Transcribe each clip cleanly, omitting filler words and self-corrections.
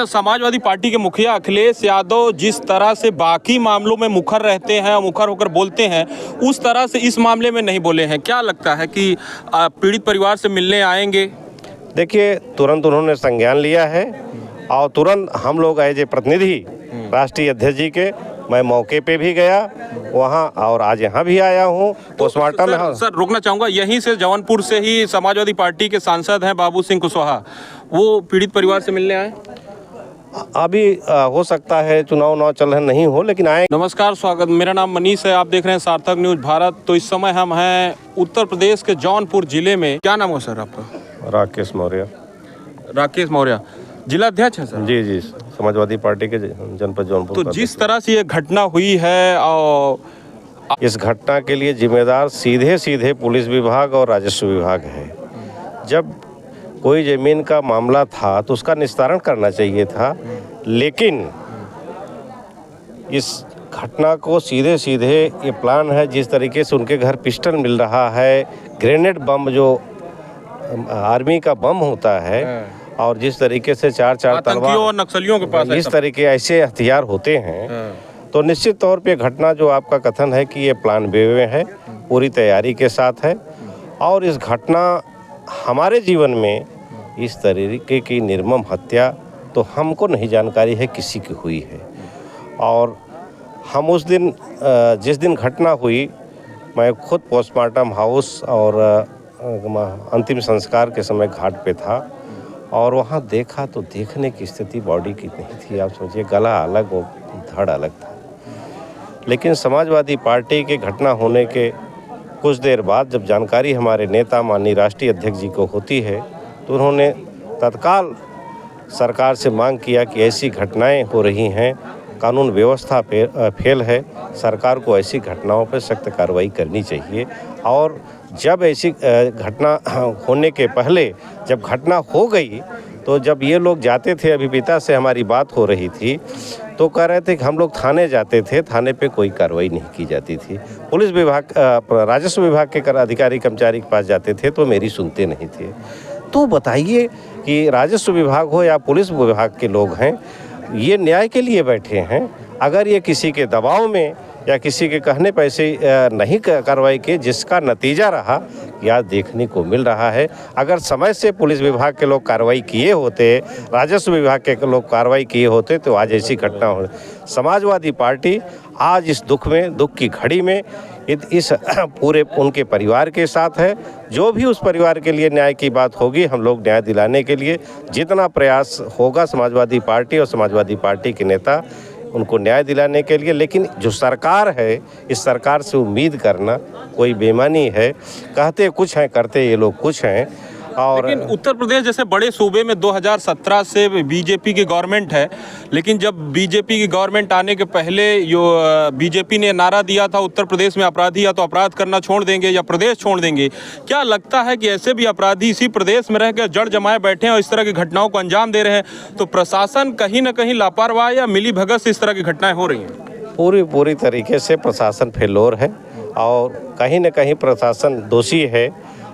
Samajwadi party के मुखिया अखिलेश यादव जिस तरह से बाकी मामलों में मुखर रहते हैं और मुखर होकर बोलते हैं, उस तरह से इस मामले में नहीं बोले हैं। क्या लगता है कि पीड़ित परिवार से मिलने आएंगे? देखिए, तुरंत उन्होंने संज्ञान लिया है और तुरंत हम लोग एज ए प्रतिनिधि राष्ट्रीय अध्यक्ष जी के मैं मौके पे भी गया वहाँ और आज यहाँ भी आया हूँ पोस्टमार्टम में। सर रोकना चाहूँगा, यहीं से जौनपुर से ही समाजवादी पार्टी के सांसद हैं बाबू सिंह कुशवाहा, वो पीड़ित परिवार से मिलने आए? अभी हो सकता है चुनाव चल रहे नहीं हो, लेकिन आए। नमस्कार, स्वागत, मेरा नाम मनीष है, आप देख रहे हैं सार्थक न्यूज़ भारत। तो इस समय हम हैं उत्तर प्रदेश के जौनपुर जिले में। क्या नाम हो सर आपका? राकेश मौर्य। राकेश मौर्य, जिला अध्यक्ष है सर? जी जी, समाजवादी पार्टी के जनपद जौनपुर। तो जिस तरह से ये घटना हुई है और इस घटना के लिए जिम्मेदार सीधे सीधे पुलिस विभाग और राजस्व विभाग है। जब कोई ज़मीन का मामला था तो उसका निस्तारण करना चाहिए था, लेकिन इस घटना को सीधे सीधे ये प्लान है। जिस तरीके से उनके घर पिस्टल मिल रहा है, ग्रेनेड बम जो आर्मी का बम होता है, और जिस तरीके से चार तलवार और नक्सलियों के पास इस तरीके ऐसे हथियार होते हैं, तो निश्चित तौर पे घटना जो आपका कथन है कि ये प्लान बे में है, पूरी तैयारी के साथ है। और इस घटना हमारे जीवन में इस तरीके की निर्मम हत्या तो हमको नहीं जानकारी है किसी की हुई है। और हम उस दिन जिस दिन घटना हुई, मैं खुद पोस्टमार्टम हाउस और अंतिम संस्कार के समय घाट पे था और वहाँ देखा तो देखने की स्थिति बॉडी की नहीं थी। आप सोचिए, गला अलग और धड़ अलग था। लेकिन समाजवादी पार्टी के घटना होने के कुछ देर बाद जब जानकारी हमारे नेता माननीय राष्ट्रीय अध्यक्ष जी को होती है, तो उन्होंने तत्काल सरकार से मांग किया कि ऐसी घटनाएं हो रही हैं, कानून व्यवस्था फेल है, सरकार को ऐसी घटनाओं पर सख्त कार्रवाई करनी चाहिए। और जब ऐसी घटना होने के पहले जब घटना हो गई, तो जब ये लोग जाते थे, अभी पिता से हमारी बात हो रही थी, तो कह रहे थे कि हम लोग थाने जाते थे, थाने पे कोई कार्रवाई नहीं की जाती थी। पुलिस विभाग राजस्व विभाग के अधिकारी कर्मचारी के पास जाते थे तो मेरी सुनते नहीं थे। तो बताइए कि राजस्व विभाग हो या पुलिस विभाग के लोग हैं, ये न्याय के लिए बैठे हैं। अगर ये किसी के दबाव में या किसी के कहने पर ऐसे नहीं कार्रवाई की, जिसका नतीजा रहा यह देखने को मिल रहा है। अगर समय से पुलिस विभाग के लोग कार्रवाई किए होते, राजस्व विभाग के लोग कार्रवाई किए होते, तो आज ऐसी घटना हो। समाजवादी पार्टी आज इस दुख की घड़ी में इस पूरे उनके परिवार के साथ है। जो भी उस परिवार के लिए न्याय की बात होगी, हम लोग न्याय दिलाने के लिए जितना प्रयास होगा, समाजवादी पार्टी और समाजवादी पार्टी के नेता उनको न्याय दिलाने के लिए। लेकिन जो सरकार है, इस सरकार से उम्मीद करना कोई बेईमानी है। कहते कुछ हैं, करते ये लोग कुछ हैं। और लेकिन उत्तर प्रदेश जैसे बड़े सूबे में 2017 से बीजेपी की गवर्नमेंट है, लेकिन जब बीजेपी की गवर्नमेंट आने के पहले जो बीजेपी ने नारा दिया था उत्तर प्रदेश में अपराधी या तो अपराध करना छोड़ देंगे या प्रदेश छोड़ देंगे, क्या लगता है कि ऐसे भी अपराधी इसी प्रदेश में रह कर जड़ जमाए बैठे हैं और इस तरह की घटनाओं को अंजाम दे रहे हैं? तो प्रशासन कहीं ना कहीं लापरवाह या मिली भगत से इस तरह की घटनाएं हो रही हैं? पूरी तरीके से प्रशासन फेलोर है और कहीं न कहीं प्रशासन दोषी है।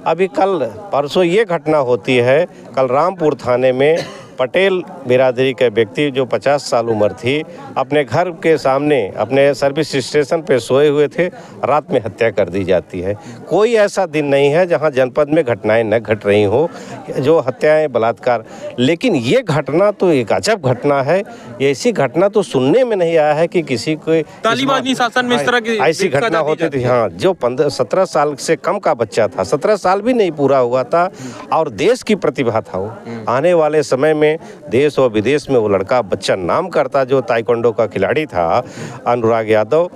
अभी कल परसों ये घटना होती है, कल रामपुर थाने में पटेल बिरादरी के व्यक्ति जो 50 साल उम्र थी, अपने घर के सामने अपने सर्विस स्टेशन पे सोए हुए थे, रात में हत्या कर दी जाती है। कोई ऐसा दिन नहीं है जहां जनपद में घटनाएं न घट रही हो, जो हत्याएं, बलात्कार। लेकिन ये घटना तो एक अजब घटना है। ऐसी घटना तो सुनने में नहीं आया है कि किसी को तालिबानी शासन में इस तरह की ऐसी घटना होती थी। हाँ, जो 17 साल से कम का बच्चा था, 17 साल भी नहीं पूरा हुआ था, और देश की प्रतिभा था वो। आने वाले समय में देश और विदेश में वो लड़का बच्चा नाम करता, जो ताइक्वांडो का खिलाड़ी था अनुराग यादव,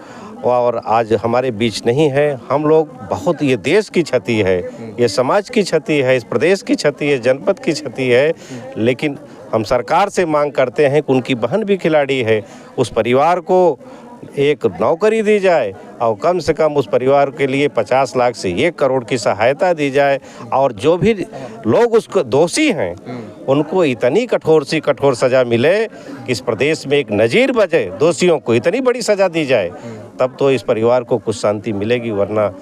और आज हमारे बीच नहीं है। हम लोग बहुत, ये देश की क्षति है, ये समाज की क्षति है, इस प्रदेश की क्षति है, जनपद की क्षति है। लेकिन हम सरकार से मांग करते हैं कि उनकी बहन भी खिलाड़ी है, उस परिवार को एक नौकरी दी जाए और कम से कम उस परिवार के लिए 50 लाख से 1 करोड़ की सहायता दी जाए। और जो भी लोग उसको दोषी हैं, उनको इतनी कठोर सी कठोर सज़ा मिले कि इस प्रदेश में एक नज़ीर बजे, दोषियों को इतनी बड़ी सज़ा दी जाए, तब तो इस परिवार को कुछ शांति मिलेगी। वरना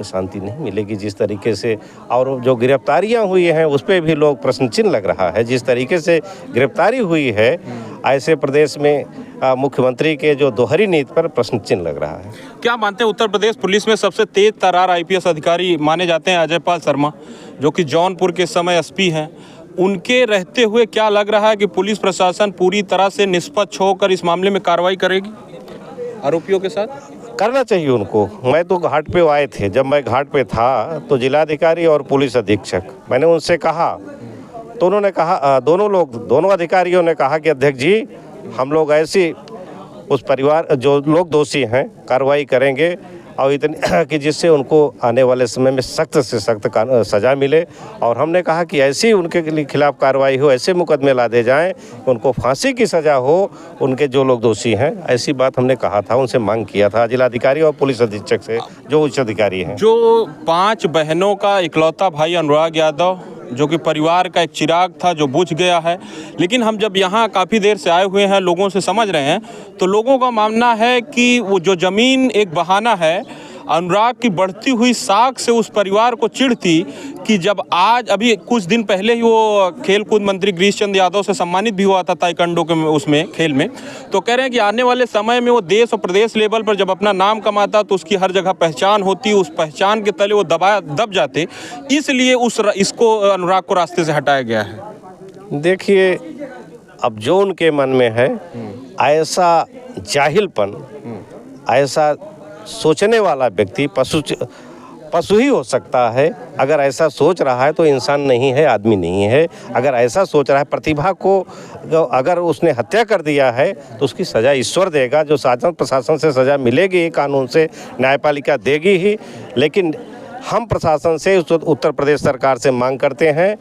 शांति नहीं मिलेगी जिस तरीके से। और जो गिरफ्तारियां हुई हैं उस पर भी लोग प्रश्न चिन्ह लग रहा है। जिस तरीके से गिरफ्तारी हुई है, ऐसे प्रदेश में मुख्यमंत्री के जो दोहरी नीति पर प्रश्न चिन्ह लग रहा है। क्या मानते हैं उत्तर प्रदेश पुलिस में सबसे तेज तर्रार आईपीएस अधिकारी माने जाते हैं अजय पाल शर्मा, जो कि जौनपुर के समय एसपी हैं। उनके रहते हुए क्या लग रहा है कि पुलिस प्रशासन पूरी तरह से निष्पक्ष होकर इस मामले में कार्रवाई करेगी आरोपियों के साथ? करना चाहिए उनको। मैं तो घाट पे आए थे, जब मैं घाट पे था तो जिलाधिकारी और पुलिस अधीक्षक, मैंने उनसे कहा तो उन्होंने कहा, दोनों अधिकारियों ने कहा कि अध्यक्ष जी, हम लोग ऐसी उस परिवार जो लोग दोषी हैं कार्रवाई करेंगे और इतनी कि जिससे उनको आने वाले समय में सख्त से सख्त सज़ा मिले। और हमने कहा कि ऐसी उनके खिलाफ कार्रवाई हो, ऐसे मुकदमे ला दे जाएं, उनको फांसी की सज़ा हो उनके जो लोग दोषी हैं। ऐसी बात हमने कहा था, उनसे मांग किया था जिलाधिकारी और पुलिस अधीक्षक से, जो उच्च अधिकारी हैं। जो 5 बहनों का इकलौता भाई अनुराग यादव, जो कि परिवार का एक चिराग था जो बुझ गया है, लेकिन हम जब यहाँ काफ़ी देर से आए हुए हैं, लोगों से समझ रहे हैं, तो लोगों का मानना है कि वो जो ज़मीन एक बहाना है। अनुराग की बढ़ती हुई साख से उस परिवार को चिढ़ थी कि जब आज अभी कुछ दिन पहले ही वो खेल कूद मंत्री गिरीश चंद्र यादव से सम्मानित भी हुआ था ताइक्वांडो के उसमें खेल में, तो कह रहे हैं कि आने वाले समय में वो देश और प्रदेश लेवल पर जब अपना नाम कमाता तो उसकी हर जगह पहचान होती, उस पहचान के तले वो दब जाते, इसलिए इसको अनुराग को रास्ते से हटाया गया है। देखिए, अब जो उनके मन में है, ऐसा जाहिलपन, ऐसा सोचने वाला व्यक्ति पशु ही हो सकता है। अगर ऐसा सोच रहा है तो इंसान नहीं है, आदमी नहीं है। अगर ऐसा सोच रहा है, प्रतिभा को अगर उसने हत्या कर दिया है तो उसकी सज़ा ईश्वर देगा। जो शासन प्रशासन से सज़ा मिलेगी, कानून से न्यायपालिका देगी ही। लेकिन हम प्रशासन से, उत्तर प्रदेश सरकार से मांग करते हैं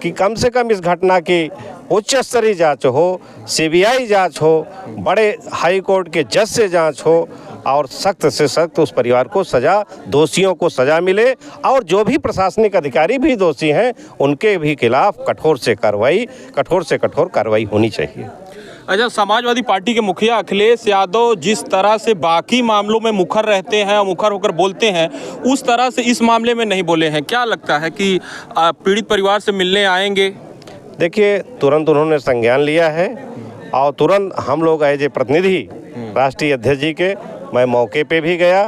कि कम से कम इस घटना की उच्च स्तरीय जांच हो, सीबीआई जांच हो, बड़े हाई कोर्ट के जज से जांच हो और सख्त से सख्त उस परिवार को सज़ा, दोषियों को सज़ा मिले। और जो भी प्रशासनिक अधिकारी भी दोषी हैं उनके भी खिलाफ कठोर से कठोर कार्रवाई होनी चाहिए। अच्छा, समाजवादी पार्टी के मुखिया अखिलेश यादव जिस तरह से बाकी मामलों में मुखर रहते हैं और मुखर होकर बोलते हैं, उस तरह से इस मामले में नहीं बोले हैं। क्या लगता है कि पीड़ित परिवार से मिलने आएंगे? देखिए, तुरंत उन्होंने संज्ञान लिया है और तुरंत हम लोग एज ए प्रतिनिधि राष्ट्रीय अध्यक्ष जी के, मैं मौके पे भी गया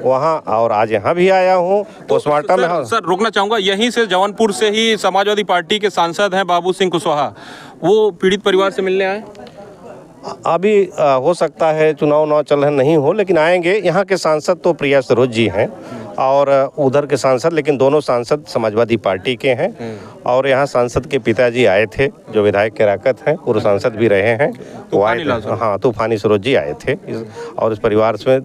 वहाँ और आज यहाँ भी आया हूँ पोस्टमार्टम में। सर रुकना चाहूँगा, यहीं से जौनपुर से ही समाजवादी पार्टी के सांसद हैं बाबू सिंह कुशवाहा, वो पीड़ित परिवार से मिलने आए? अभी हो सकता है चुनाव चल रहे नहीं हो, लेकिन आएंगे। यहाँ के सांसद तो प्रिया सरोज जी हैं और उधर के सांसद, लेकिन दोनों सांसद समाजवादी पार्टी के हैं। और यहाँ सांसद के पिताजी आए थे, जो विधायक के राकत हैं, पूर्व सांसद भी रहे हैं, वो आए थे। हाँ, तूफानी सरोज जी आए थे और इस परिवार से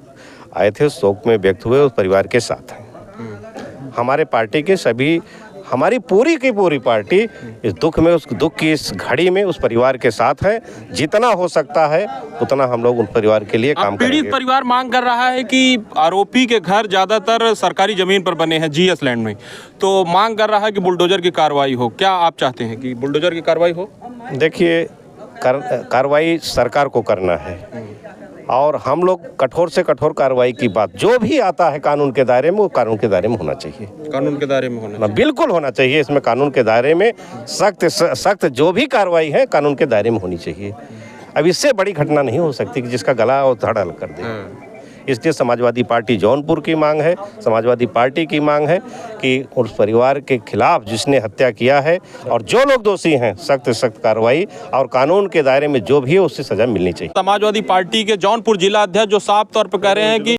आए थे, शोक में व्यक्त हुए, उस परिवार के साथ हैं। हमारे पार्टी के सभी, हमारी पूरी की पूरी पार्टी इस दुख में, उस दुख की इस घड़ी में उस परिवार के साथ है। जितना हो सकता है उतना हम लोग उन परिवार के लिए काम करेंगे। पीड़ित परिवार मांग कर रहा है कि आरोपी के घर ज़्यादातर सरकारी ज़मीन पर बने हैं, जीएस लैंड में, तो मांग कर रहा है कि बुलडोजर की कार्रवाई हो। क्या आप चाहते हैं कि बुलडोजर की कार्रवाई हो? देखिए, कार्रवाई सरकार को करना है और हम लोग कठोर से कठोर कार्रवाई की बात, जो भी आता है कानून के दायरे में, वो कानून के दायरे में होना चाहिए। कानून के दायरे में होना बिल्कुल होना चाहिए। इसमें कानून के दायरे में सख्त जो भी कार्रवाई है कानून के दायरे में होनी चाहिए। अब इससे बड़ी घटना नहीं हो सकती कि जिसका गला और धड़ कर दे। इसलिए समाजवादी पार्टी जौनपुर की मांग है, समाजवादी पार्टी की मांग है कि उस परिवार के खिलाफ जिसने हत्या किया है और जो लोग दोषी हैं, सख्त सख्त कार्रवाई और कानून के दायरे में जो भी है उससे सजा मिलनी चाहिए। समाजवादी पार्टी के जौनपुर जिला अध्यक्ष जो साफ तौर पर कह रहे हैं कि